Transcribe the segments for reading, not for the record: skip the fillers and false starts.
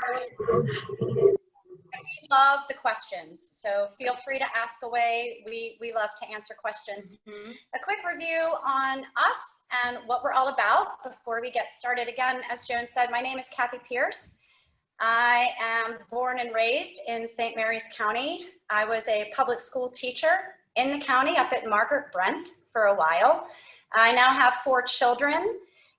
We love the questions, so feel free to ask away. We love to answer questions. A quick review on us and what we're all about before we get started. Again, as Joan said, my name is Kathy Pierce. I am born and raised in St. Mary's County. I was a public school teacher in the county up at Margaret Brent for a while. I now have 4 children,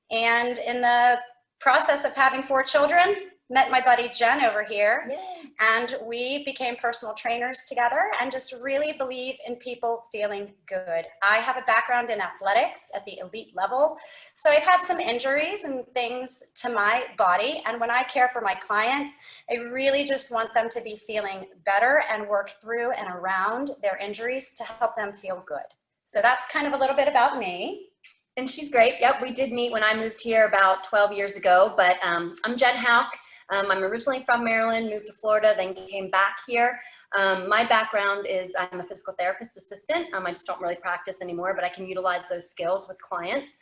and in the process of having 4 children, met my buddy Jen over here. Yay. And we became personal trainers together and just really believe in people feeling good. I have a background in athletics at the elite level, so I've had some injuries and things to my body, and when I care for my clients, I really just want them to be feeling better and work through and around their injuries to help them feel good. So that's kind of a little bit about me. And she's great. Yep, we did meet when I moved here about 12 years ago, but I'm Jen Hauk. I'm originally from Maryland, moved to Florida, then came back here. My background is I'm a physical therapist assistant. I just don't really practice anymore, but I can utilize those skills with clients.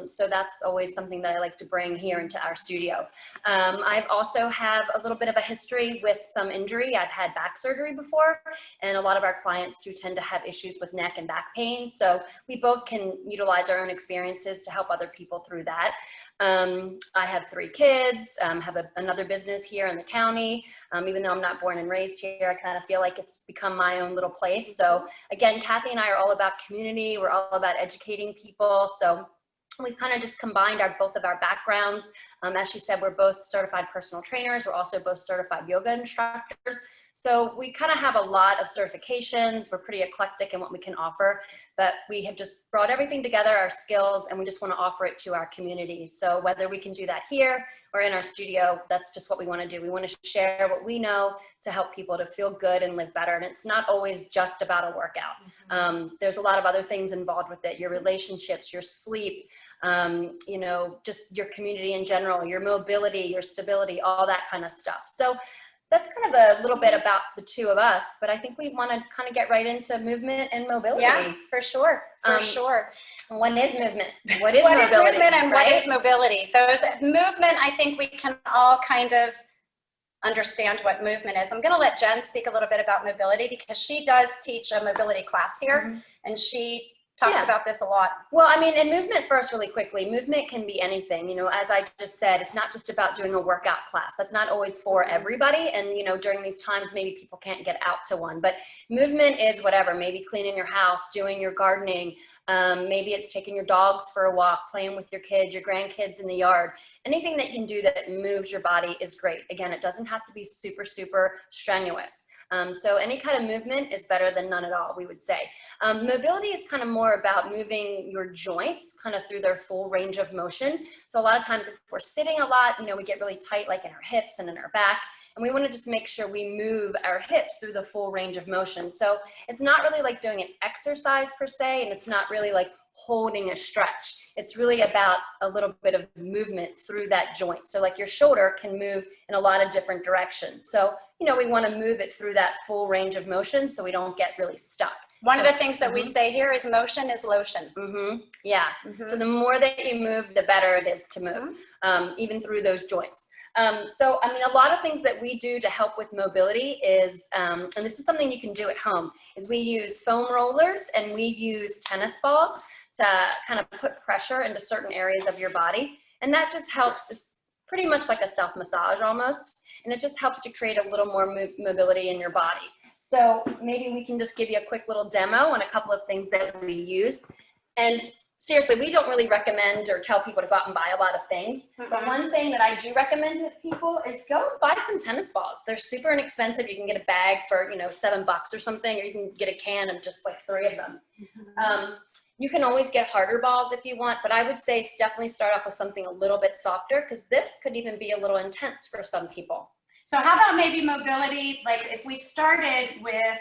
So that's always something that I like to bring here into our studio. I've also have a little bit of a history with some injury. I've had back surgery before, and a lot of our clients do tend to have issues with neck and back pain. So we both can utilize our own experiences to help other people through that. I have 3 kids, have another business here in the county. Even though I'm not born and raised here, I kind of feel like it's become my own little place. So again, Kathy and I are all about community. We're all about educating people. So we've kind of just combined both of our backgrounds. As she said, we're both certified personal trainers. We're also both certified yoga instructors. So we kind of have a lot of certifications. We're pretty eclectic in what we can offer, but we have just brought everything together, our skills, and we just want to offer it to our community. So whether we can do that here or in our studio, that's just what we want to do. We want to share what we know to help people to feel good and live better. And it's not always just about a workout. There's a lot of other things involved with it, your relationships, your sleep, you know, just your community in general, your mobility, your stability, all that kind of stuff. So that's kind of a little bit about the 2 of us, but I think we want to kind of get right into movement and mobility. Yeah, for sure, for sure. What is movement? What is movement and what is mobility? Those movement, I think we can all kind of understand what movement is. I'm going to let Jen speak a little bit about mobility because she does teach a mobility class here, and she talks about this a lot. Well, I mean, and movement first, really quickly, movement can be anything. You know, as I just said, it's not just about doing a workout class. That's not always for everybody. And, you know, during these times, maybe people can't get out to one, but movement is whatever, maybe cleaning your house, doing your gardening. Maybe it's taking your dogs for a walk, playing with your kids, your grandkids in the yard. Anything that you can do that moves your body is great. Again, it doesn't have to be super, super strenuous. So any kind of movement is better than none at all, we would say. Mobility is kind of more about moving your joints kind of through their full range of motion. So a lot of times if we're sitting a lot, you know, we get really tight like in our hips and in our back. And we want to just make sure we move our hips through the full range of motion. So it's not really like doing an exercise per se, and it's not really like holding a stretch. It's really about a little bit of movement through that joint. So like your shoulder can move in a lot of different directions. So, you know, we want to move it through that full range of motion so we don't get really stuck. One of the things that we say here is motion is lotion. Yeah. So the more that you move, the better it is to move, even through those joints. So, I mean, a lot of things that we do to help with mobility is, and this is something you can do at home, is we use foam rollers and we use tennis balls to kind of put pressure into certain areas of your body. And that just helps. It's pretty much like a self-massage almost. And it just helps to create a little more mobility in your body. So maybe we can just give you a quick little demo on a couple of things that we use. And seriously, we don't really recommend or tell people to go out and buy a lot of things. But one thing that I do recommend to people is go buy some tennis balls. They're super inexpensive. You can get a bag for, you know, $7 or something, or you can get a can of just like 3 of them. You can always get harder balls if you want, but I would say definitely start off with something a little bit softer because this could even be a little intense for some people. So how about maybe mobility, like if we started with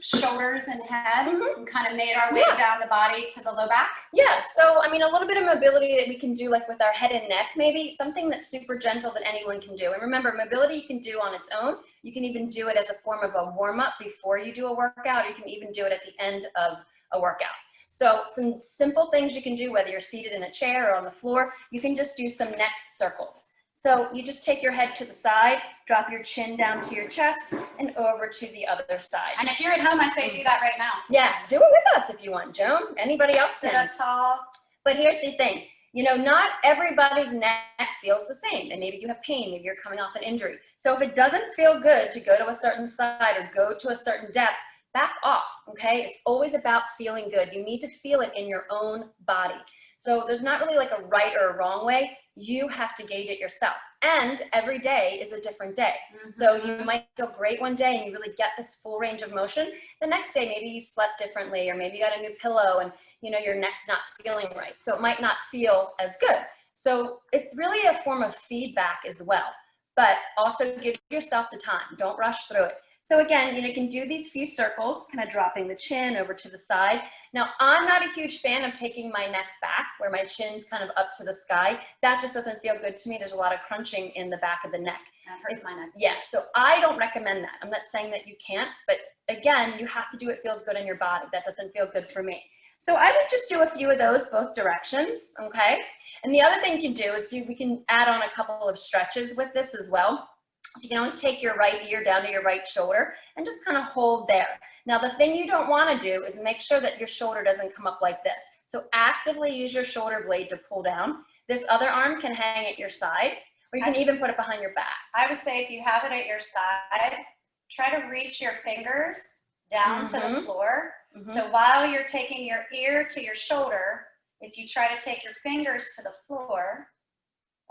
shoulders and head and kind of made our way down the body to the low back? Yeah, so I mean, a little bit of mobility that we can do like with our head and neck, maybe something that's super gentle that anyone can do. And remember, mobility you can do on its own. You can even do it as a form of a warm-up before you do a workout. Or you can even do it at the end of a workout. So some simple things you can do, whether you're seated in a chair or on the floor, you can just do some neck circles. So you just take your head to the side, drop your chin down to your chest, and over to the other side. And if you're at home, I say do that right now. Yeah, do it with us if you want, Joan. Anybody else Sit can. up tall. But here's the thing. You know, not everybody's neck feels the same, and maybe you have pain, maybe you're coming off an injury. So if it doesn't feel good to go to a certain side or go to a certain depth, back off, okay? It's always about feeling good. You need to feel it in your own body. So there's not really like a right or a wrong way. You have to gauge it yourself. And every day is a different day. So you might feel great one day and you really get this full range of motion. The next day, maybe you slept differently, or maybe you got a new pillow and you know your neck's not feeling right. So it might not feel as good. So it's really a form of feedback as well. But also give yourself the time. Don't rush through it. So again, you can do these few circles, kind of dropping the chin over to the side. Now, I'm not a huge fan of taking my neck back where my chin's kind of up to the sky. That just doesn't feel good to me. There's a lot of crunching in the back of the neck. That hurts my neck. Yeah, so I don't recommend that. I'm not saying that you can't, but again, you have to do what feels good in your body. That doesn't feel good for me. So I would just do a few of those both directions, okay? And the other thing you can do is we can add on a couple of stretches with this as well. So you can always take your right ear down to your right shoulder and just kind of hold there. Now the thing you don't want to do is make sure that your shoulder doesn't come up like this. So actively use your shoulder blade to pull down. This other arm can hang at your side, or you can even put it behind your back. I would say if you have it at your side, try to reach your fingers down to the floor. So while you're taking your ear to your shoulder, if you try to take your fingers to the floor,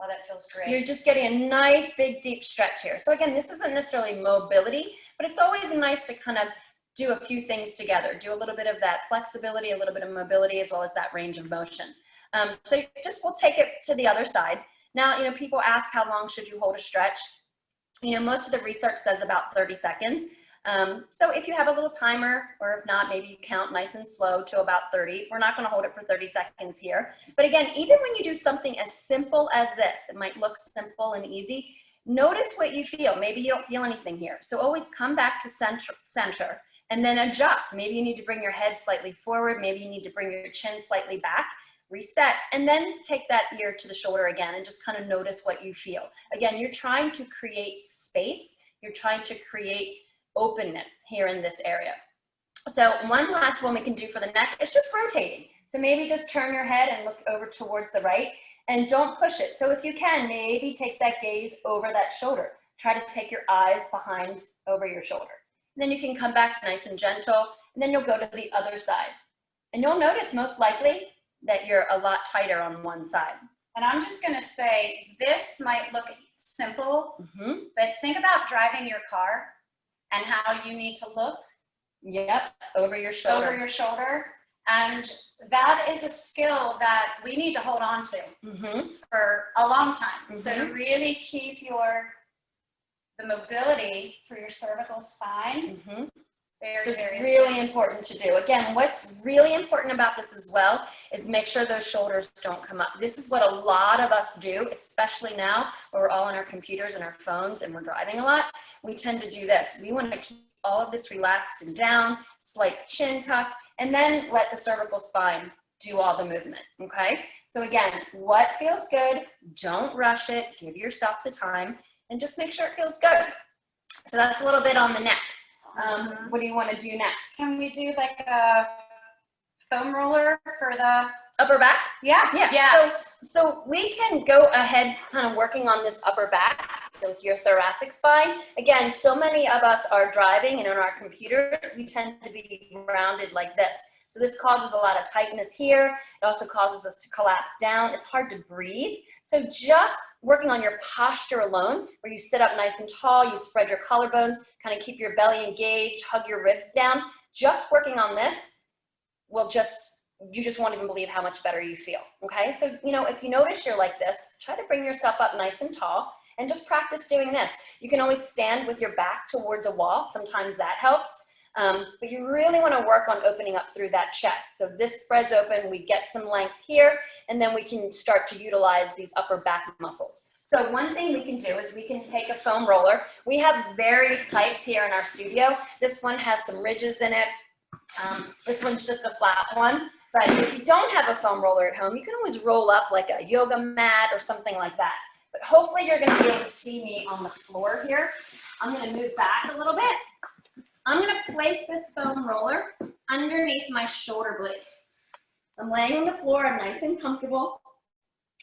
oh, that feels great. You're just getting a nice, big, deep stretch here. So again, this isn't necessarily mobility, but it's always nice to kind of do a few things together. Do a little bit of that flexibility, a little bit of mobility, as well as that range of motion. So we'll take it to the other side. Now, people ask how long should you hold a stretch? Most of the research says about 30 seconds. So if you have a little timer, or if not, maybe you count nice and slow to about 30. We're not going to hold it for 30 seconds here. But again, even when you do something as simple as this, it might look simple and easy. Notice what you feel. Maybe you don't feel anything here. So always come back to center and then adjust. Maybe you need to bring your head slightly forward. Maybe you need to bring your chin slightly back. Reset, and then take that ear to the shoulder again and just kind of notice what you feel. Again, you're trying to create space. You're trying to create openness here in this area. So one last one we can do for the neck is just rotating. So maybe just turn your head and look over towards the right, and don't push it. So if you can, maybe take that gaze over that shoulder. Try to take your eyes behind over your shoulder. And then you can come back nice and gentle, and then you'll go to the other side. And you'll notice most likely that you're a lot tighter on one side. And I'm just gonna say, this might look simple, but think about driving your car and how you need to look. Yep, over your shoulder. Over your shoulder. And that is a skill that we need to hold on to for a long time. So to really keep the mobility for your cervical spine, So it's really important to do. Again, what's really important about this as well is make sure those shoulders don't come up. This is what a lot of us do, especially now where we're all on our computers and our phones and we're driving a lot. We tend to do this. We want to keep all of this relaxed and down, slight chin tuck, and then let the cervical spine do all the movement, okay? So again, what feels good? Don't rush it. Give yourself the time and just make sure it feels good. So that's a little bit on the neck. What do you want to do next? Can we do like a foam roller for the upper back? Yeah. Yes. So we can go ahead kind of working on this upper back, your thoracic spine. Again, so many of us are driving and on our computers, we tend to be rounded like this. So this causes a lot of tightness here. It also causes us to collapse down. It's hard to breathe. So just working on your posture alone, where you sit up nice and tall, you spread your collarbones, kind of keep your belly engaged, hug your ribs down. Just working on this will you just won't even believe how much better you feel, okay? So, if you notice you're like this, try to bring yourself up nice and tall and just practice doing this. You can always stand with your back towards a wall. Sometimes that helps. But you really want to work on opening up through that chest. So this spreads open, we get some length here, and then we can start to utilize these upper back muscles. So one thing we can do is we can take a foam roller. We have various types here in our studio. This one has some ridges in it. This one's just a flat one. But if you don't have a foam roller at home, you can always roll up like a yoga mat or something like that. but hopefully you're gonna be able to see me on the floor here. I'm gonna move back a little bit. I'm gonna place this foam roller underneath my shoulder blades. I'm laying on the floor, I'm nice and comfortable.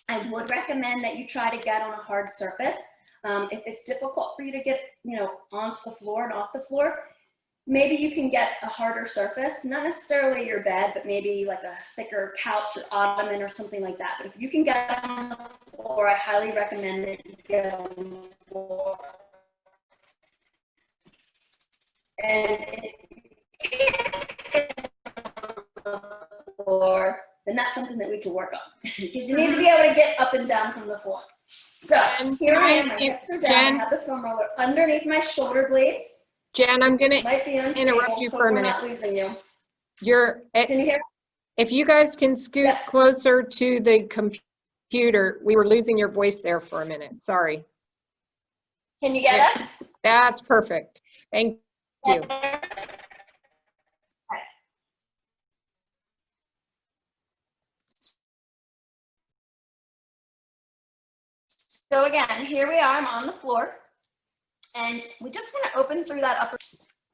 I would recommend that you try to get on a hard surface. If it's difficult for you to get, onto the floor and off the floor, maybe you can get a harder surface, not necessarily your bed, but maybe like a thicker couch or ottoman or something like that. But if you can get on the floor, I highly recommend that you get on the floor. And if you can't get on the floor, then that's something that we can work on. Because you need to be able to get up and down from the floor. So here I am, my hips are down, I have the foam roller underneath my shoulder blades. Jen, I'm going Might be to unstable, interrupt you for a we're minute. not losing you. Can you hear? If you guys can scoot Yes. closer to the computer, we were losing your voice there for a minute. Sorry. Can you get us? That's perfect. Thank you. So again, here we are, I'm on the floor. And we just want to open through that upper,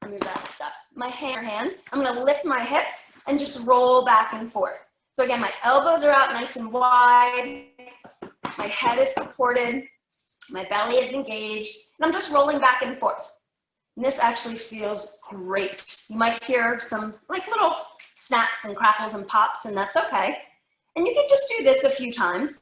move that stuff. My hands, I'm going to lift my hips and just roll back and forth. So again, my elbows are out nice and wide. My head is supported. My belly is engaged. And I'm just rolling back and forth. And this actually feels great. You might hear some like little snaps and crackles and pops, and that's okay. And you can just do this a few times.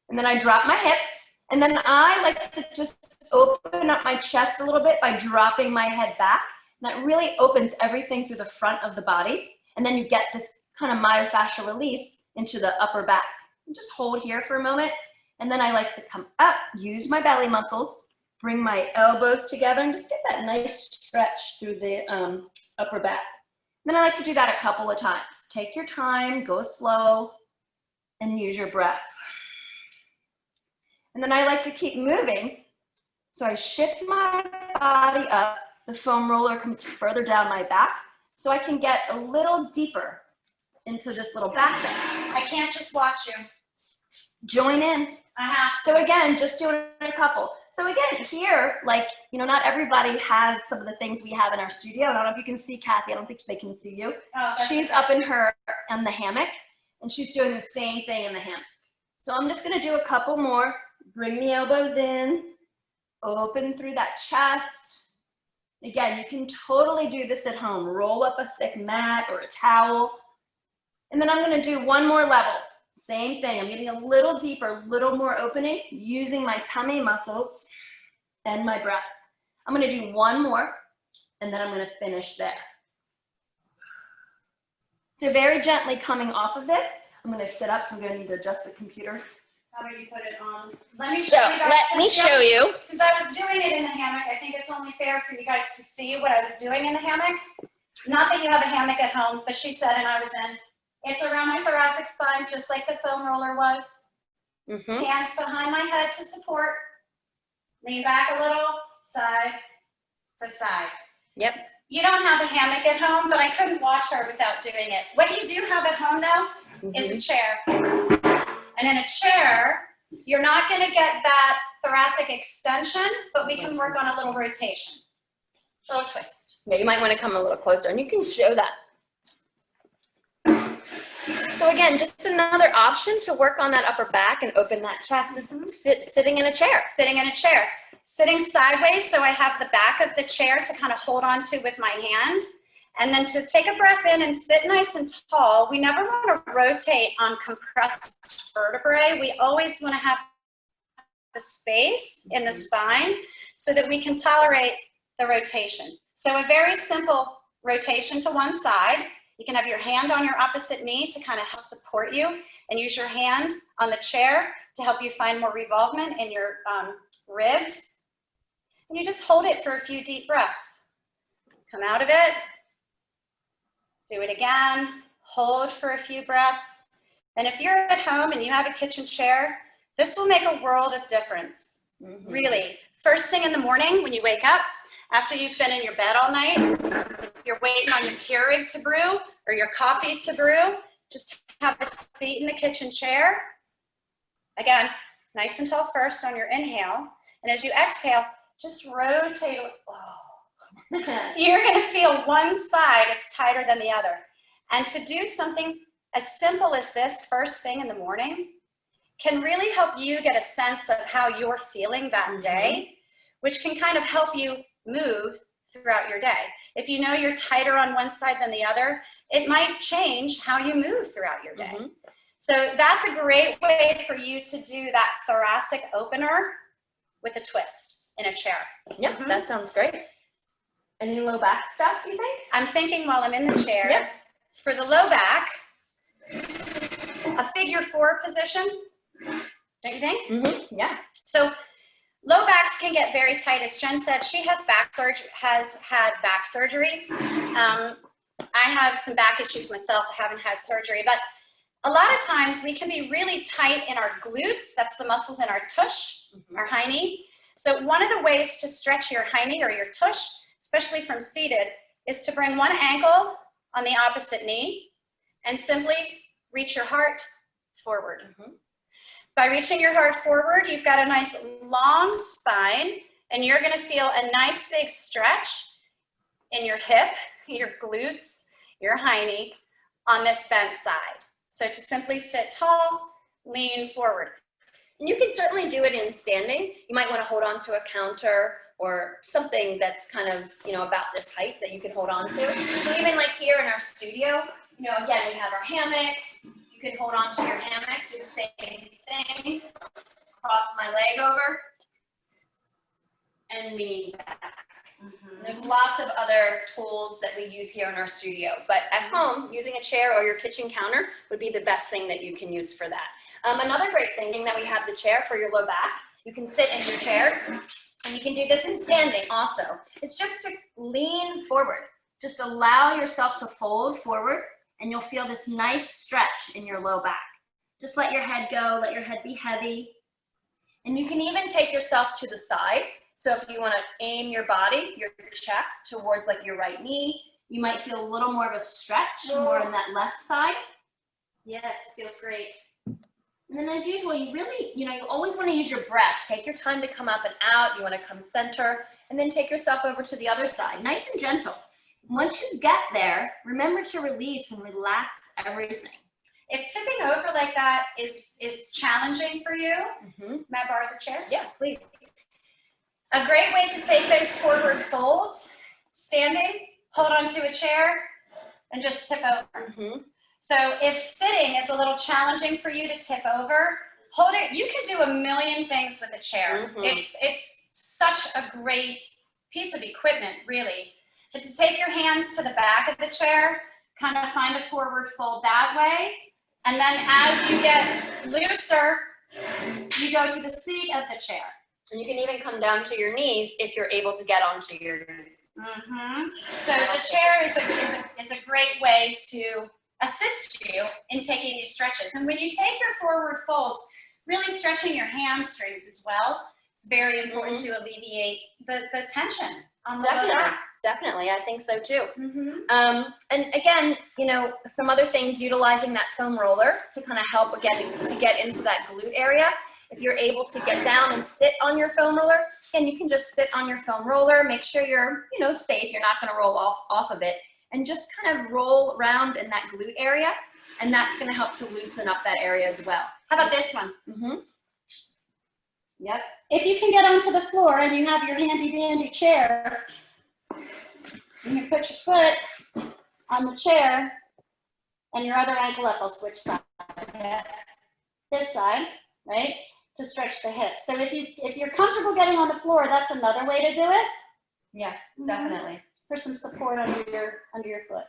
And then I drop my hips. And then I like to just open up my chest a little bit by dropping my head back. And that really opens everything through the front of the body. And then you get this kind of myofascial release into the upper back. And just hold here for a moment. And then I like to come up, use my belly muscles, bring my elbows together, and just get that nice stretch through the upper back. And then I like to do that a couple of times. Take your time, go slow, and use your breath. And then I like to keep moving. So I shift my body up. The foam roller comes further down my back so I can get a little deeper into this little back bend. I can't just watch you. Join in. I have to. So again, just doing a couple. So again, here, like, not everybody has some of the things we have in our studio. I don't know if you can see Kathy. I don't think they can see you. Oh, she's up in the hammock, and she's doing the same thing in the hammock. So I'm just gonna do a couple more. Bring the elbows in, open through that chest. Again, you can totally do this at home. Roll up a thick mat or a towel. And then I'm gonna do one more level. Same thing, I'm getting a little deeper, a little more opening, using my tummy muscles and my breath. I'm gonna do one more, and then I'm gonna finish there. So very gently coming off of this, I'm gonna sit up, so I'm gonna need to adjust the computer. How do you put it on? Let me So show you guys. let me show you. Since I was doing it in the hammock, I think it's only fair for you guys to see what I was doing in the hammock. Not that you have a hammock at home, but she said, and I was in. It's around my thoracic spine, just like the foam roller was. Hands behind my head to support. Lean back a little, side to side. Yep. You don't have a hammock at home, but I couldn't watch her without doing it. What you do have at home, though, is a chair. And in a chair, you're not going to get that thoracic extension, but we can work on a little rotation, a little twist. Yeah, you might want to come a little closer, and you can show that. So again, just another option to work on that upper back and open that chest is sitting in a chair. Sitting in a chair. Sitting sideways, so I have the back of the chair to kind of hold on to with my hand. And then to take a breath in and sit nice and tall. We never want to rotate on compressed vertebrae. We always want to have the space in the spine so that we can tolerate the rotation. So a very simple rotation to one side. You can have your hand on your opposite knee to kind of help support you, and use your hand on the chair to help you find more revolvement in your ribs. And you just hold it for a few deep breaths. Come out of it. Do it again. Hold for a few breaths. And if you're at home and you have a kitchen chair, this will make a world of difference. Really. First thing in the morning when you wake up, after you've been in your bed all night, if you're waiting on your Keurig to brew or your coffee to brew, just have a seat in the kitchen chair. Again, nice and tall first on your inhale. And as you exhale, just rotate. You're going to feel one side is tighter than the other. And to do something as simple as this first thing in the morning can really help you get a sense of how you're feeling that day, which can kind of help you move throughout your day. If you know you're tighter on one side than the other, it might change how you move throughout your day. So that's a great way for you to do that thoracic opener with a twist in a chair. Yep, that sounds great. Any low back stuff, you think? I'm thinking while I'm in the chair, for the low back, a figure 4 position, don't you think? Yeah. So low backs can get very tight. As Jen said, she has had back surgery. I have some back issues myself. I haven't had surgery, but a lot of times we can be really tight in our glutes. That's the muscles in our tush, our hiney. So one of the ways to stretch your hiney or your tush, especially from seated, is to bring one ankle on the opposite knee and simply reach your heart forward. By reaching your heart forward, you've got a nice long spine, and you're going to feel a nice big stretch in your hip, your glutes, your hiney on this bent side. So to simply sit tall, lean forward. And you can certainly do it in standing. You might want to hold on to a counter or something that's kind of, about this height that you can hold on to. So even like here in our studio, again, we have our hammock. You can hold on to your hammock, do the same thing. Cross my leg over and lean back. And there's lots of other tools that we use here in our studio, but at home, using a chair or your kitchen counter would be the best thing that you can use for that. Another great thing that we have the chair for your low back. You can sit in your chair, and you can do this in standing also. It's just to lean forward. Just allow yourself to fold forward, and you'll feel this nice stretch in your low back. Just let your head go, let your head be heavy. And you can even take yourself to the side. So if you want to aim your body, your chest towards like your right knee, you might feel a little more of a stretch more on that left side. Yes, feels great. And then as usual, you really, you always want to use your breath. Take your time to come up and out. You want to come center and then take yourself over to the other side, nice and gentle. Once you get there, remember to release and relax everything. If tipping over like that is challenging for you, may I borrow the chair? Yeah, please. A great way to take those forward folds, standing, hold onto a chair, and just tip over. So if sitting is a little challenging for you to tip over, hold it. You can do a million things with a chair. It's such a great piece of equipment, really. So to take your hands to the back of the chair, kind of find a forward fold that way. And then as you get looser, you go to the seat of the chair. And you can even come down to your knees if you're able to get onto your knees. So the chair is a great way to assist you in taking these stretches. And when you take your forward folds, really stretching your hamstrings as well, it's very important to alleviate the tension on the low back. Definitely, I think so too. And again, some other things, utilizing that foam roller to kind of help again to get into that glute area. If you're able to get down and sit on your foam roller, and you can just sit on your foam roller, make sure you're, safe, you're not going to roll off of it, and just kind of roll around in that glute area, and that's going to help to loosen up that area as well. How about this one? Yep. If you can get onto the floor and you have your handy dandy chair, and you put your foot on the chair and your other ankle up, I'll switch sides. This side, right? To stretch the hips. So if you're comfortable getting on the floor, that's another way to do it. Yeah, definitely. For some support under your foot.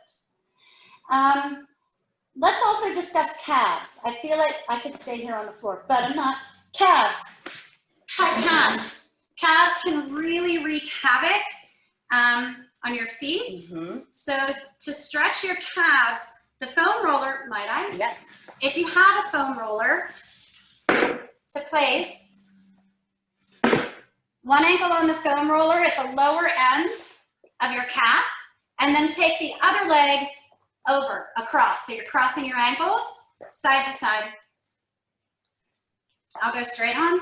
Let's also discuss calves. I feel like I could stay here on the floor, but I'm not. Calves, tight calves. Calves can really wreak havoc on your feet. So to stretch your calves, the foam roller, might I? Yes. If you have a foam roller, to place one ankle on the foam roller at the lower end of your calf, and then take the other leg over, across. So you're crossing your ankles, side to side. I'll go straight on,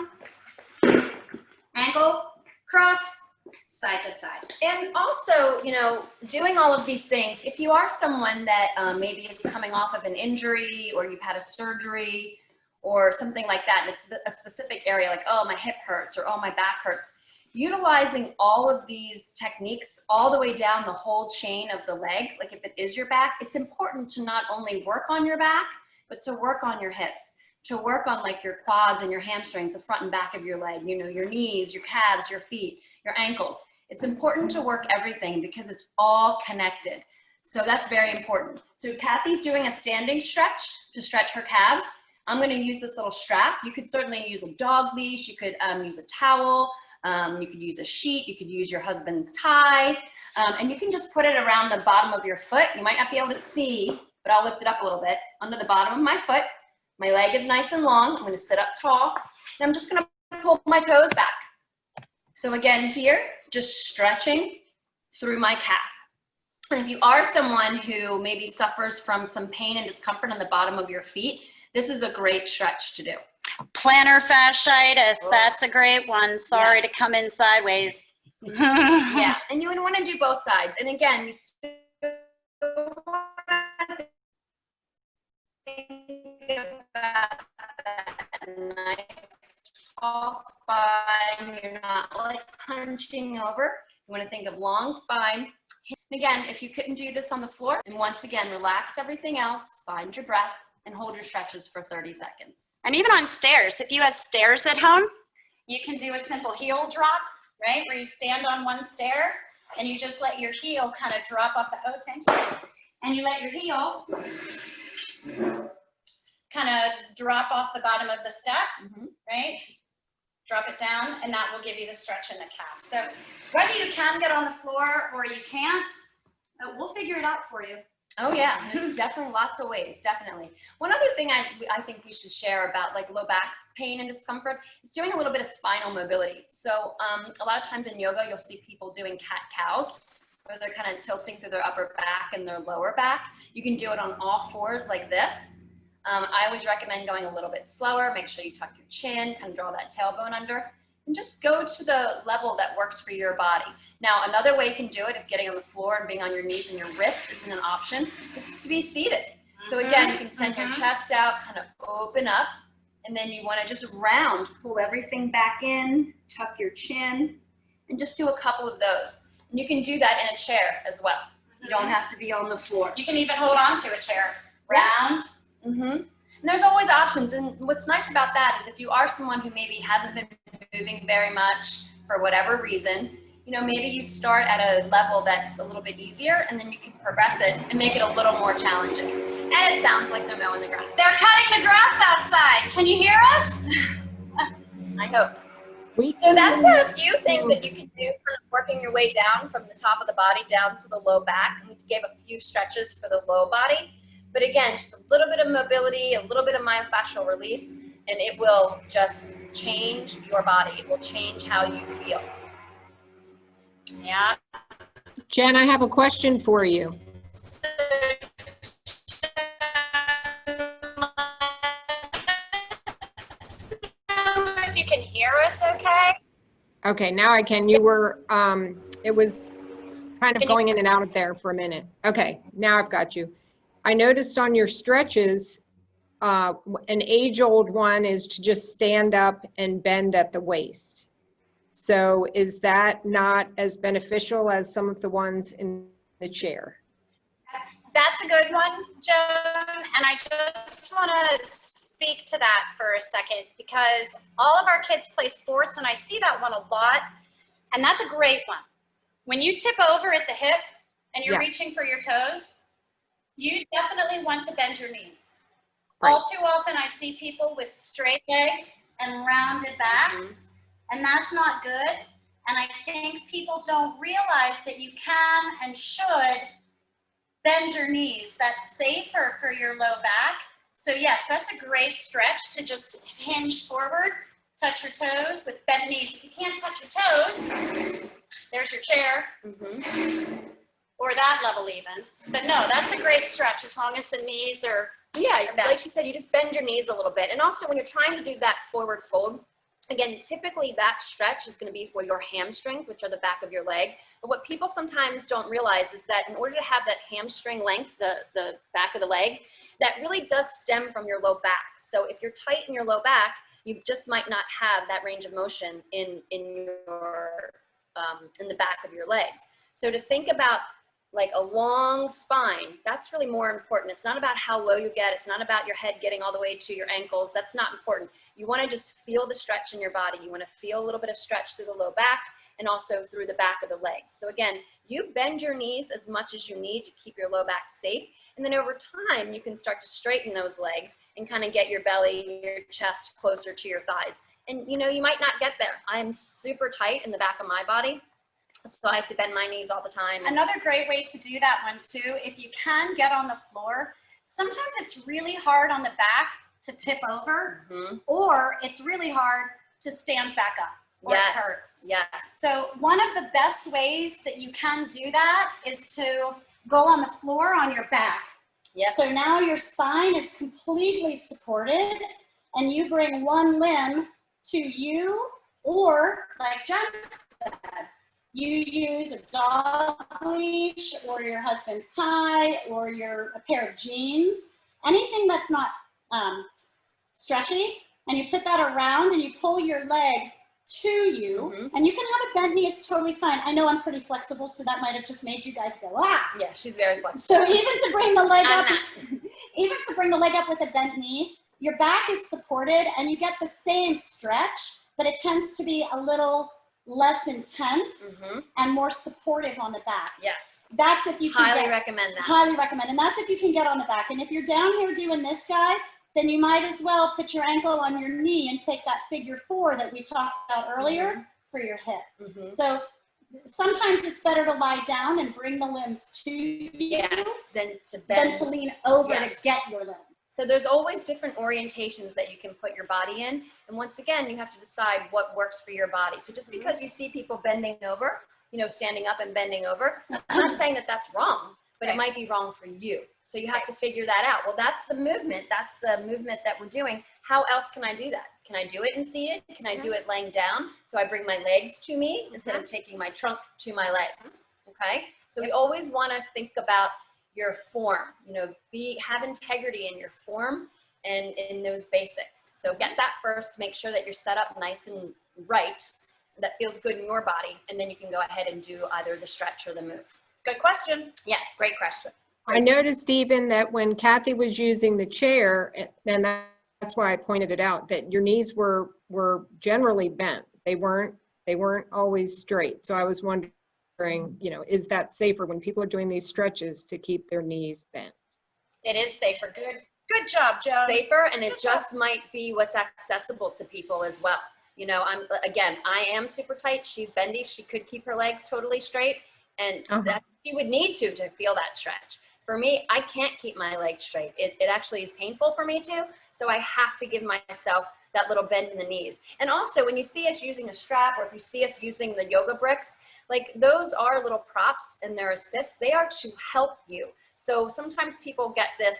ankle, cross, side to side. And also, you know, doing all of these things, if you are someone that maybe is coming off of an injury or you've had a surgery or something like that, and it's a specific area like, oh, my hip hurts or oh, my back hurts, utilizing all of these techniques all the way down the whole chain of the leg, like if it is your back, it's important to not only work on your back, but to work on your hips, to work on like your quads and your hamstrings, the front and back of your leg, you know, your knees, your calves, your feet, your ankles. It's important to work everything because it's all connected. So that's very important. So Kathy's doing a standing stretch to stretch her calves. I'm going to use this little strap. You could certainly use a dog leash. You could use a towel. You could use a sheet. You could use your husband's tie. And you can just put it around the bottom of your foot. You might not be able to see, but I'll lift it up a little bit. Under the bottom of my foot. My leg is nice and long. I'm going to sit up tall. And I'm just going to pull my toes back. So again, here, just stretching through my calf. And if you are someone who maybe suffers from some pain and discomfort on the bottom of your feet, this is a great stretch to do. Plantar fasciitis, that's a great one. Sorry to come in sideways. Yeah, and you would want to do both sides. And again, you still want to think about that nice tall spine. You're not like hunching over. You want to think of long spine. And again, if you couldn't do this on the floor, and once again, relax everything else, find your breath, and hold your stretches for 30 seconds. And even on stairs, if you have stairs at home, you can do a simple heel drop, right? Where you stand on one stair and you just let your heel kind of drop off the, oh, thank you. And you let your heel kind of drop off the bottom of the step, right? Drop it down, and that will give you the stretch in the calf. So whether you can get on the floor or you can't, we'll figure it out for you. Oh yeah, there's definitely lots of ways, definitely. One other thing I think we should share about like low back pain and discomfort is doing a little bit of spinal mobility. So a lot of times in yoga, you'll see people doing cat-cows, where they're kind of tilting through their upper back and their lower back. You can do it on all fours like this. I always recommend going a little bit slower. Make sure you tuck your chin, kind of draw that tailbone under, and just go to the level that works for your body. Now, another way you can do it, if getting on the floor and being on your knees and your wrists isn't an option, is to be seated. So again, you can send your chest out, kind of open up, and then you want to just round, pull everything back in, tuck your chin, and just do a couple of those. And you can do that in a chair as well. You don't have to be on the floor. You can even hold on to a chair. Round. And there's always options, and what's nice about that is if you are someone who maybe hasn't been moving very much for whatever reason, you know, maybe you start at a level that's a little bit easier, and then you can progress it and make it a little more challenging. And it sounds like they're mowing the grass. They're cutting the grass outside. Can you hear us? I hope. So that's a few things that you can do for working your way down from the top of the body down to the low back. We gave a few stretches for the low body. But again, just a little bit of mobility, a little bit of myofascial release, and it will just change your body. It will change how you feel. Yeah. Jen, I have a question for you. If you can hear us okay. Okay, now I can. You were, it was kind of going in and out of there for a minute. Okay, now I've got you. I noticed on your stretches, an age-old one is to just stand up and bend at the waist. So is that not as beneficial as some of the ones in the chair? That's a good one, Joan. And I just want to speak to that for a second, because all of our kids play sports, and I see that one a lot. And that's a great one. When you tip over at the hip and you're reaching for your toes, you definitely want to bend your knees. Right. All too often I see people with straight legs and rounded backs, and that's not good. And I think people don't realize that you can and should bend your knees. That's safer for your low back. So yes, that's a great stretch to just hinge forward, touch your toes with bent knees. If you can't touch your toes, there's your chair. or that level even. But no, that's a great stretch as long as the knees are. Yeah, bent. like she said, you just bend your knees a little bit. And also when you're trying to do that forward fold, again, typically that stretch is going to be for your hamstrings, which are the back of your leg. But what people sometimes don't realize is that in order to have that hamstring length, the back of the leg, that really does stem from your low back. So if you're tight in your low back, you just might not have that range of motion in the back of your legs. So to think about like a long spine, that's really more important. It's not about how low you get. It's not about your head getting all the way to your ankles. That's not important. You want to just feel the stretch in your body. You want to feel a little bit of stretch through the low back and also through the back of the legs. So again, you bend your knees as much as you need to keep your low back safe. And then over time, you can start to straighten those legs and kind of get your belly, your chest closer to your thighs. And you know, you might not get there. I'm super tight in the back of my body, so I have to bend my knees all the time. Another great way to do that one too, if you can get on the floor, sometimes it's really hard on the back to tip over, or it's really hard to stand back up, or it hurts. Yes. So one of the best ways that you can do that is to go on the floor on your back. Yep. So now your spine is completely supported, and you bring one limb to you, or like Jen said, you use a dog leash or your husband's tie or a pair of jeans, anything that's not stretchy, and you put that around and you pull your leg to you, and you can have a bent knee, is totally fine. I know I'm pretty flexible, so that might have just made you guys go, ah. Yeah, she's very flexible. So even to bring the leg up, even to bring the leg up with a bent knee, your back is supported and you get the same stretch, but it tends to be a little less intense and more supportive on the back. Yes. That's if you can highly recommend that. Highly recommend. And that's if you can get on the back. And if you're down here doing this guy, then you might as well put your ankle on your knee and take that figure 4 that we talked about earlier for your hip. So sometimes it's better to lie down and bring the limbs to you than to bend. Than to lean over to get your limb. So there's always different orientations that you can put your body in. And once again, you have to decide what works for your body. So just because you see people bending over, you know, standing up and bending over, I'm not saying that that's wrong, but it might be wrong for you. So you have to figure that out. Well, that's the movement. That's the movement that we're doing. How else can I do that? Can I do it and see it? Can I do it laying down? So I bring my legs to me instead of taking my trunk to my legs. Okay. So we always want to think about your form, you know, have integrity in your form and in those basics. So get that first, make sure that you're set up nice and right, that feels good in your body, and then you can go ahead and do either the stretch or the move. Good question. Yes, great question. I noticed even that when Kathy was using the chair, and that's why I pointed it out, that your knees were generally bent. They weren't always straight. So I was wondering, you know, is that safer when people are doing these stretches to keep their knees bent? It is safer. Good job, Joan. Safer, and it just might be what's accessible to people as well. You know, I am super tight. She's bendy. She could keep her legs totally straight, and that she would need to feel that stretch. For me, I can't keep my legs straight. It actually is painful for me too. So I have to give myself that little bend in the knees. And also when you see us using a strap, or if you see us using the yoga bricks, like those are little props and they're assists. They are to help you. So sometimes people get this,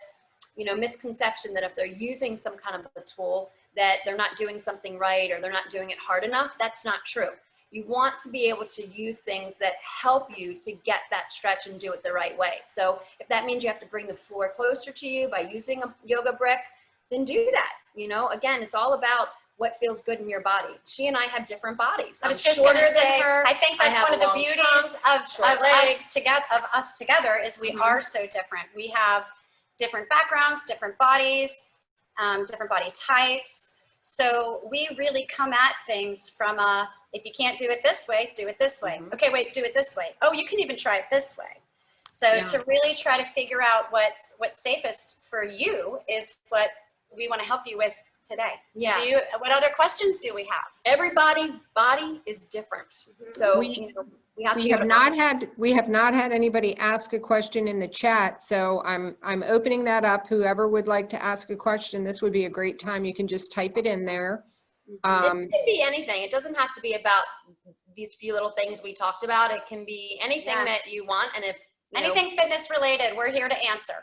you know, misconception that if they're using some kind of a tool that they're not doing something right, or they're not doing it hard enough. That's not true. You want to be able to use things that help you to get that stretch and do it the right way. So if that means you have to bring the floor closer to you by using a yoga brick, then do that. You know, again, it's all about what feels good in your body. She and I have different bodies. I was just going to say, I think that's one of the beauties of us together is we are so different. We have different backgrounds, different bodies, different body types. So we really come at things from if you can't do it this way, do it this way. Okay, wait, do it this way. Oh, you can even try it this way. So to really try to figure out what's safest for you is what we want to help you with today. So what other questions do we have? Everybody's body is different. So we have not had anybody ask a question in the chat. So I'm opening that up. Whoever would like to ask a question, this would be a great time. You can just type it in there. It could be anything. It doesn't have to be about these few little things we talked about. It can be anything that you want. And if Anything fitness related, we're here to answer.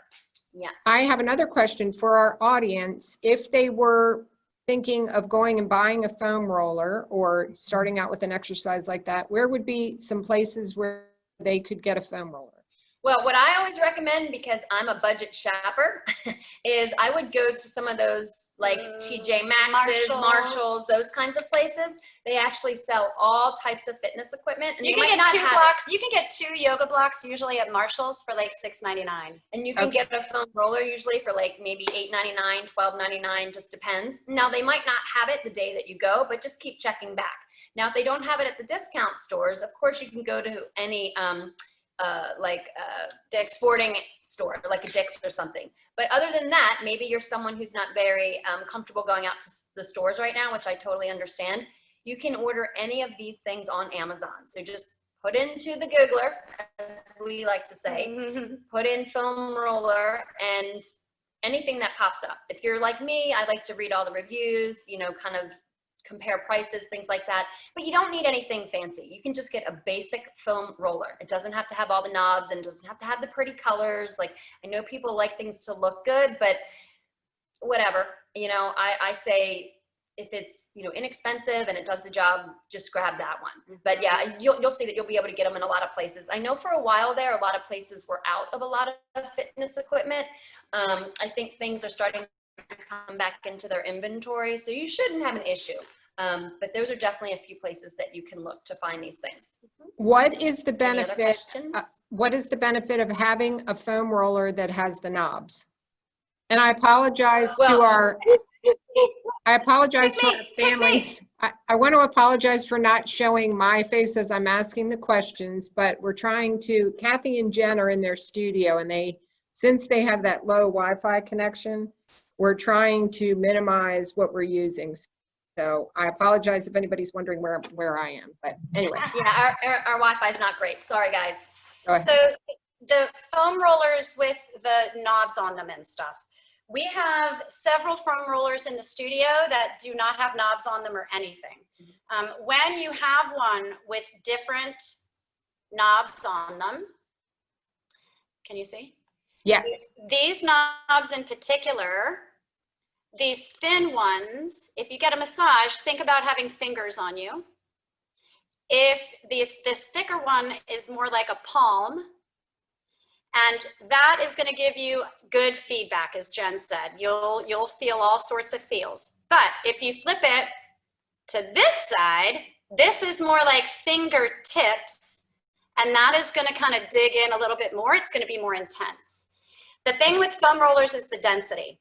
Yes. I have another question for our audience. If they were thinking of going and buying a foam roller or starting out with an exercise like that, where would be some places where they could get a foam roller? Well, what I always recommend, because I'm a budget shopper, is I would go to some of those like TJ Maxx's, Marshalls, those kinds of places. They actually sell all types of fitness equipment. And You can get 2 blocks. You can get 2 yoga blocks usually at Marshalls for like $6.99. And you can get a foam roller usually for like maybe $8.99, $12.99, just depends. Now they might not have it the day that you go, but just keep checking back. Now, if they don't have it at the discount stores, of course you can go to any Dick's Sporting store, like a Dick's or something. But other than that, maybe you're someone who's not very comfortable going out to the stores right now, which I totally understand. You can order any of these things on Amazon. So just put into the Googler, as we like to say, put in foam roller and anything that pops up. If you're like me, I like to read all the reviews, you know, kind of compare prices, things like that. But you don't need anything fancy. You can just get a basic foam roller. It doesn't have to have all the knobs and it doesn't have to have the pretty colors. Like, I know people like things to look good, but whatever, you know, I say if it's, you know, inexpensive and it does the job, just grab that one. But yeah, you'll see that you'll be able to get them in a lot of places. I know for a while there, a lot of places were out of a lot of fitness equipment. I think things are starting to come back into their inventory, so you shouldn't have an issue. But those are definitely a few places that you can look to find these things. What is the Any other benefit? questions? What is the benefit of having a foam roller that has the knobs? And I apologize to our families. I want to apologize for not showing my face as I'm asking the questions, but we're trying to, Kathy and Jen are in their studio, and since they have that low Wi-Fi connection, we're trying to minimize what we're using. So I apologize if anybody's wondering where I am, but anyway. Yeah, our Wi-Fi is not great. Sorry, guys. Go ahead. So the foam rollers with the knobs on them and stuff. We have several foam rollers in the studio that do not have knobs on them or anything. When you have one with different knobs on them, can you see? Yes. These knobs in particular, these thin ones, if you get a massage, think about having fingers on you. If this thicker one is more like a palm, and that is going to give you good feedback, as Jen said. You'll feel all sorts of feels. But if you flip it to this side, this is more like fingertips, and that is going to kind of dig in a little bit more. It's going to be more intense. The thing with foam rollers is the density.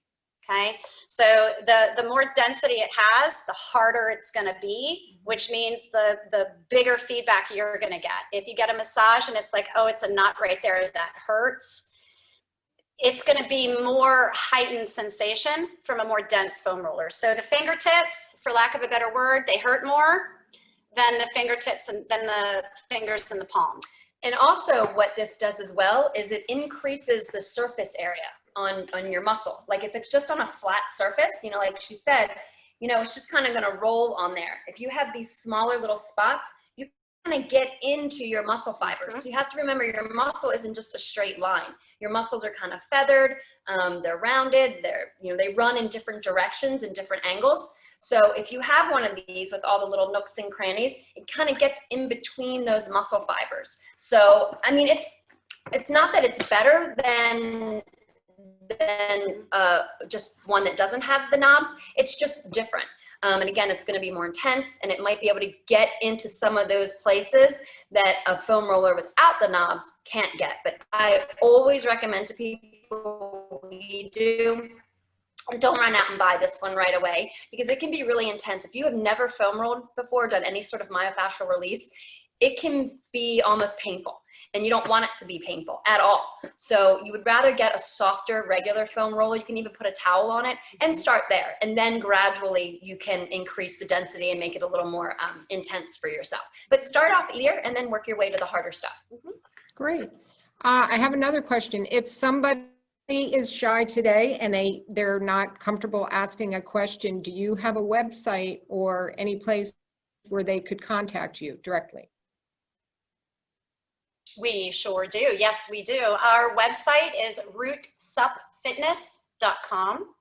Okay, so the more density it has, the harder it's going to be, which means the bigger feedback you're going to get. If you get a massage and it's like, oh, it's a knot right there that hurts, it's going to be more heightened sensation from a more dense foam roller. So the fingertips, for lack of a better word, they hurt more than the fingertips and than the fingers and the palms. And also what this does as well is it increases the surface area on your muscle. Like if it's just on a flat surface, you know, like she said, you know, it's just kind of going to roll on there. If you have these smaller little spots, you kind of get into your muscle fibers. So you have to remember your muscle isn't just a straight line. Your muscles are kind of feathered, they're rounded, they run in different directions and different angles. So if you have one of these with all the little nooks and crannies, it kind of gets in between those muscle fibers. So, I mean, it's not that it's better than just one that doesn't have the knobs. It's just different. And again, it's going to be more intense, and it might be able to get into some of those places that a foam roller without the knobs can't get. But I always recommend to people, don't run out and buy this one right away, because it can be really intense. If you have never foam rolled before, done any sort of myofascial release, it can be almost painful, and you don't want it to be painful at all. So you would rather get a softer, regular foam roller. You can even put a towel on it and start there. And then gradually you can increase the density and make it a little more intense for yourself. But start off easier and then work your way to the harder stuff. Great. I have another question. If somebody is shy today and they're not comfortable asking a question, do you have a website or any place where they could contact you directly? We sure do. Yes, we do. Our website is rootsupfitness.com.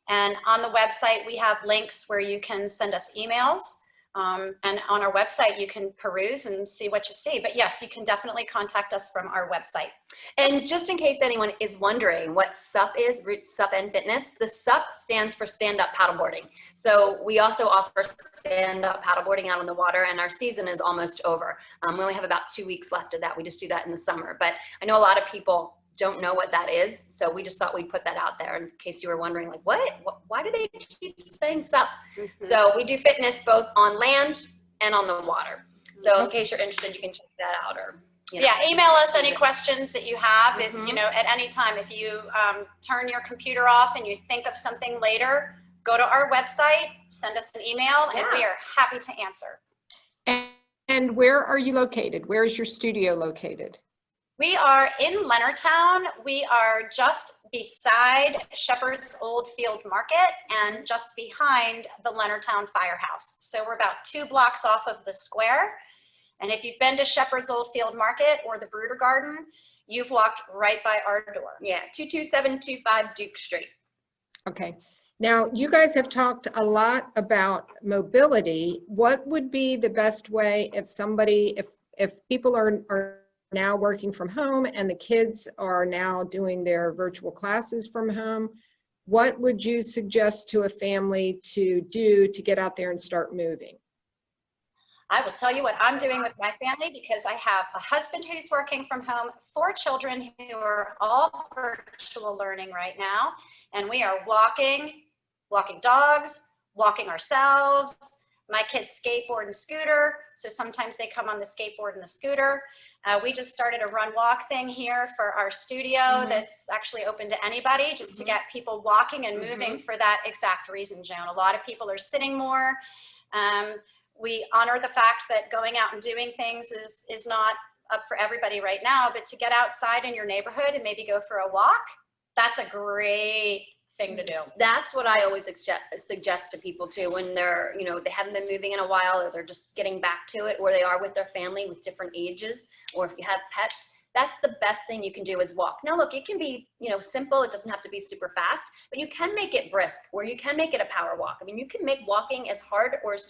And on the website, we have links where you can send us emails. And on our website, you can peruse and see what you see. But yes, you can definitely contact us from our website. And just in case anyone is wondering what SUP is, Roots SUP and Fitness, the SUP stands for stand-up paddleboarding. So we also offer stand-up paddleboarding out on the water, and our season is almost over. We only have about 2 weeks left of that. We just do that in the summer. But I know a lot of people don't know what that is, so we just thought we'd put that out there in case you were wondering, like, what? Why do they keep saying SUP? So we do fitness both on land and on the water. So in case you're interested, you can check that out. Or yeah, email us any questions that you have. If, at any time, if you turn your computer off and you think of something later, go to our website, send us an email, and we are happy to answer. And where are you located? Where is your studio located? We are in Leonardtown. We are just beside Shepherd's Old Field Market and just behind the Leonardtown Firehouse. So we're about 2 blocks off of the square. And if you've been to Shepherd's Old Field Market or the Bruder Garden, you've walked right by our door. Yeah, 22725 Duke Street. Okay. Now, you guys have talked a lot about mobility. What would be the best way if somebody, if people are now working from home and the kids are now doing their virtual classes from home, what would you suggest to a family to do to get out there and start moving? I will tell you what I'm doing with my family, because I have a husband who's working from home, 4 children who are all virtual learning right now, and we are walking dogs, walking ourselves. My kids skateboard and scooter, so sometimes they come on the skateboard and the scooter. We just started a run walk thing here for our studio that's actually open to anybody, just to get people walking and moving for that exact reason, Joan. A lot of people are sitting more. We honor the fact that going out and doing things is not up for everybody right now, but to get outside in your neighborhood and maybe go for a walk, that's a great thing to do. That's what I always suggest to people too, when they're, they haven't been moving in a while, or they're just getting back to it, or they are with their family with different ages, or if you have pets. That's the best thing you can do is walk. Now look, it can be, simple. It doesn't have to be super fast, but you can make it brisk, or you can make it a power walk. I mean, you can make walking as hard or as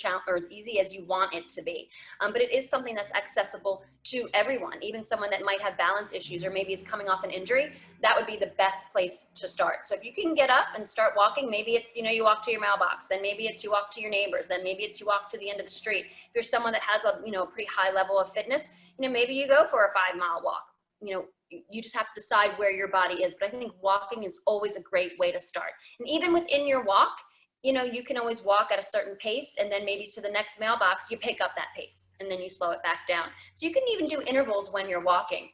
easy as you want it to be. But it is something that's accessible to everyone, even someone that might have balance issues or maybe is coming off an injury. That would be the best place to start. So if you can get up and start walking, maybe it's, you walk to your mailbox, then maybe it's you walk to your neighbors, then maybe it's you walk to the end of the street. If you're someone that has a, pretty high level of fitness, maybe you go for a 5-mile walk. You just have to decide where your body is. But I think walking is always a great way to start. And even within your walk, you can always walk at a certain pace, and then maybe to the next mailbox, you pick up that pace and then you slow it back down. So you can even do intervals when you're walking.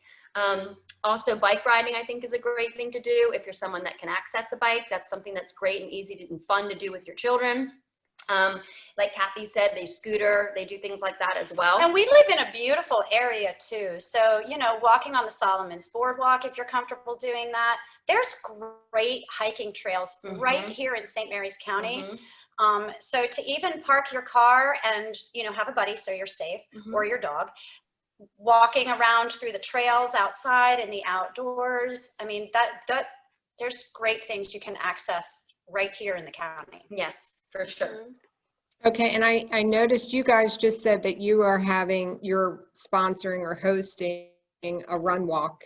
Also, bike riding, I think, is a great thing to do. If you're someone that can access a bike, that's something that's great and easy and fun to do with your children. Like Kathy said, they scooter, they do things like that as well. And we live in a beautiful area too. So, walking on the Solomon's Boardwalk, if you're comfortable doing that, there's great hiking trails right here in St. Mary's County. So to even park your car and, have a buddy so you're safe, or your dog, walking around through the trails outside in the outdoors. I mean, that there's great things you can access right here in the county. Yes, for sure. Okay, and I noticed you guys just said that you're sponsoring or hosting a run walk,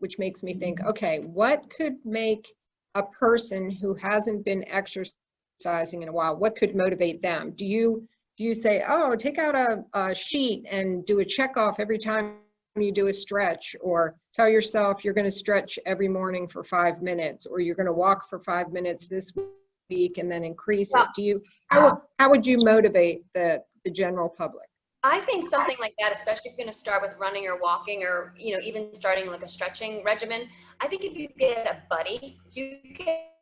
which makes me think, okay, what could make a person who hasn't been exercising in a while, what could motivate them? Do you say, oh, take out a sheet and do a check off every time you do a stretch, or tell yourself you're going to stretch every morning for 5 minutes, or you're going to walk for 5 minutes this week and then increase it? How would you motivate the general public? I think something like that, especially if you're going to start with running or walking, or even starting like a stretching regimen, I think if you get a buddy, you get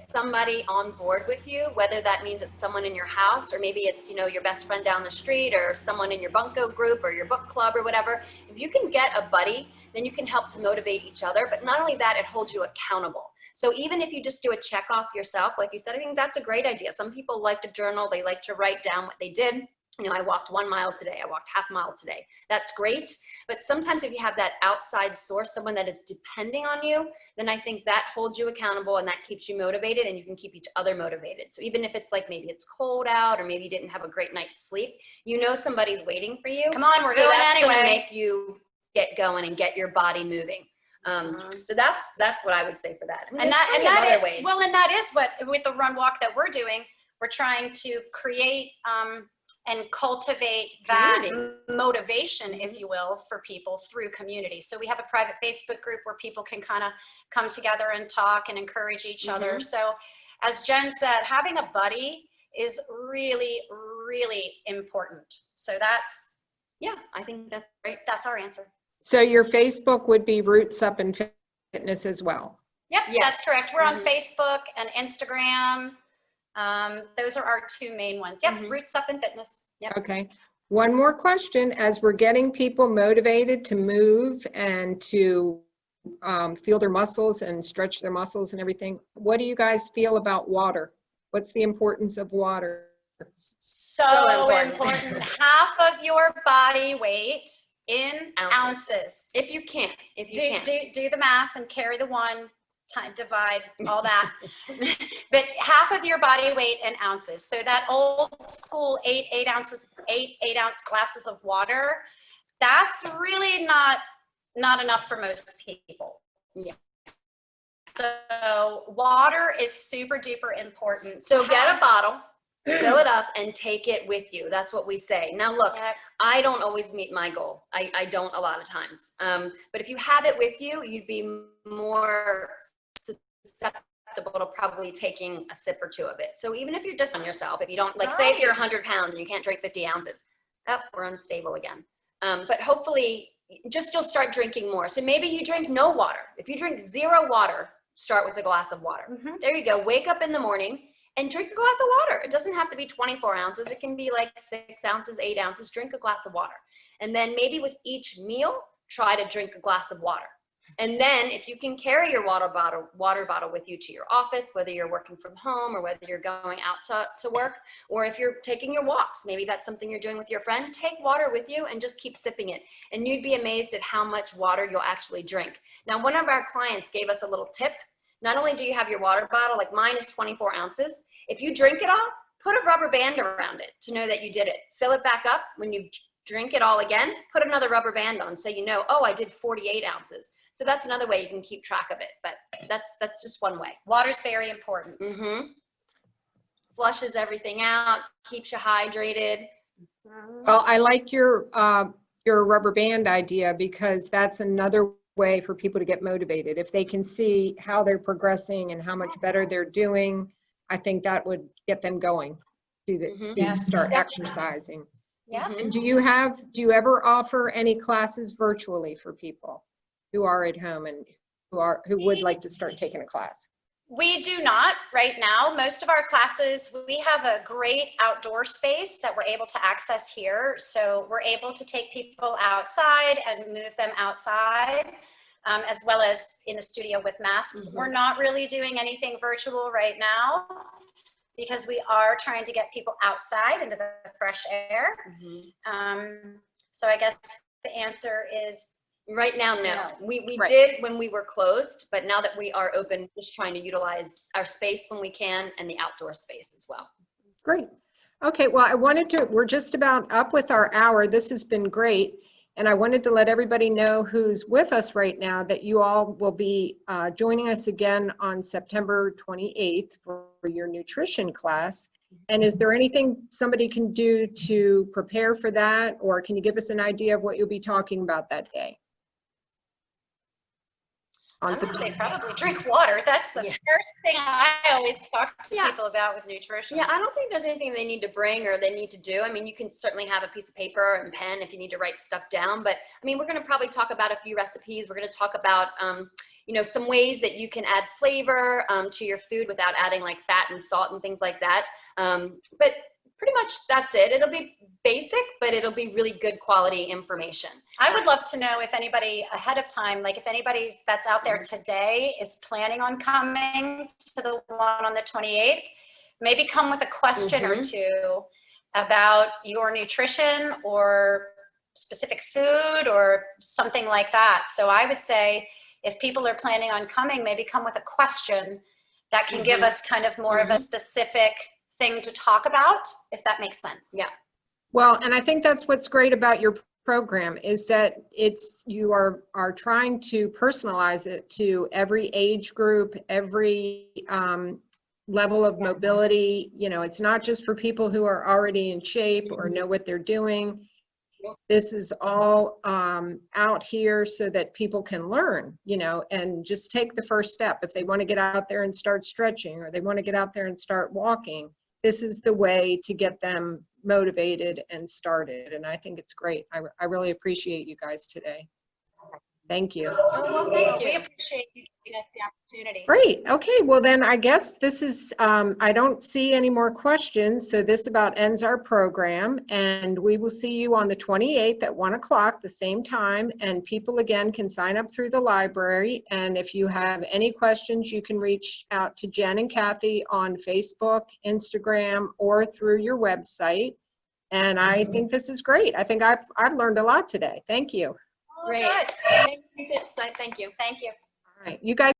somebody on board with you, whether that means it's someone in your house, or maybe it's your best friend down the street, or someone in your bunco group or your book club or whatever. If you can get a buddy, then you can help to motivate each other. But not only that, it holds you accountable. So even if you just do a check off yourself, like you said, I think that's a great idea. Some people like to journal, they like to write down what they did. you know, I walked 1 mile today, I walked half mile today. That's great. But sometimes if you have that outside source, someone that is depending on you, then I think that holds you accountable and that keeps you motivated, and you can keep each other motivated. So even if it's like maybe it's cold out or maybe you didn't have a great night's sleep, you know somebody's waiting for you. Come on, we're so going that's anyway. gonna make you get going and get your body moving. So that's what I would say for that. I mean, And that other ways. Well, and that is what, with the run walk that we're doing, we're trying to create and cultivate that motivation, if you will, for people through community. So we have a private Facebook group where people can kind of come together and talk and encourage each other. So as Jen said, having a buddy is really, really important. So that's, yeah, I think that's great. That's our answer. So your Facebook would be Roots Up and Fitness as well? Yep, that's correct. We're on Facebook and Instagram. Those are our two main ones. Yep, Roots Up and Fitness. Yep. Okay. One more question. As we're getting people motivated to move and to feel their muscles and stretch their muscles and everything, what do you guys feel about water? What's the importance of water? So important. Half of your body weight in ounces. If you can. If you can. Do the math and carry the one. Divide all that. But half of your body weight in ounces. So that old school 8 ounce glasses of water, that's really not enough for most people. Yeah. So water is super duper important. So get a bottle, fill it up, and take it with you. That's what we say. Now look, I don't always meet my goal. I don't a lot of times. But if you have it with you, you'd be more susceptible to probably taking a sip or two of it. So even if you're just on yourself, if you don't, like say if you're 100 pounds and you can't drink 50 ounces, we're unstable again. But hopefully you'll start drinking more. So maybe you drink no water. If you drink 0 water, start with a glass of water. There you go. Wake up in the morning and drink a glass of water. It doesn't have to be 24 ounces. It can be like 6 ounces, 8 ounces. Drink a glass of water. And then maybe with each meal, try to drink a glass of water. And then if you can carry your water bottle with you to your office, whether you're working from home or whether you're going out to work, or if you're taking your walks, maybe that's something you're doing with your friend, take water with you and just keep sipping it. And you'd be amazed at how much water you'll actually drink. Now, one of our clients gave us a little tip. Not only do you have your water bottle, like mine is 24 ounces. If you drink it all, put a rubber band around it to know that you did it. Fill it back up. When you drink it all again, put another rubber band on so you know, oh, I did 48 ounces. So that's another way you can keep track of it, but that's just one way. Water's very important. Flushes everything out, keeps you hydrated. Well, I like your rubber band idea, because that's another way for people to get motivated. If they can see how they're progressing and how much better they're doing, I think that would get them going to start exercising. Yeah. And do you ever offer any classes virtually for people who are at home and who would like to start taking a class? We do not right now. Most of our classes, we have a great outdoor space that we're able to access here. So we're able to take people outside and move them outside, as well as in a studio with masks. We're not really doing anything virtual right now because we are trying to get people outside into the fresh air. So I guess the answer is right now, no. We did when we were closed, but now that we are open, just trying to utilize our space when we can and the outdoor space as well. Great. Okay, well, we're just about up with our hour. This has been great. And I wanted to let everybody know who's with us right now that you all will be joining us again on September 28th for your nutrition class. And is there anything somebody can do to prepare for that? Or can you give us an idea of what you'll be talking about that day? I would say probably drink water. That's the first thing I always talk to people about with nutrition. Yeah, I don't think there's anything they need to bring or they need to do. I mean, you can certainly have a piece of paper and pen if you need to write stuff down. But I mean, we're going to probably talk about a few recipes. We're going to talk about, you know, some ways that you can add flavor to your food without adding like fat and salt and things like that. But pretty much that's it. It'll be basic, but it'll be really good quality information. I would love to know if anybody ahead of time, like if anybody that's out there today is planning on coming to the one on the 28th, maybe come with a question or two, about your nutrition or specific food or something like that. So I would say if people are planning on coming, maybe come with a question that can give us kind of more of a specific thing to talk about, if that makes sense. Yeah. Well, and I think that's what's great about your program is that you are trying to personalize it to every age group, every level of mobility. You know, it's not just for people who are already in shape or know what they're doing. This is all out here so that people can learn, you know, and just take the first step. If they want to get out there and start stretching, or they want to get out there and start walking, this is the way to get them motivated and started. And I think it's great. I really appreciate you guys today. Thank you. Oh, well, thank you. We appreciate you giving us the opportunity. Great. Okay. Well, then I guess this is, I don't see any more questions. So this about ends our program, and we will see you on the 28th at 1 o'clock, the same time. And people again can sign up through the library. And if you have any questions, you can reach out to Jen and Kathy on Facebook, Instagram, or through your website. And I think this is great. I think I've learned a lot today. Thank you. Great. Good. Thank you. Thank you. All right. You guys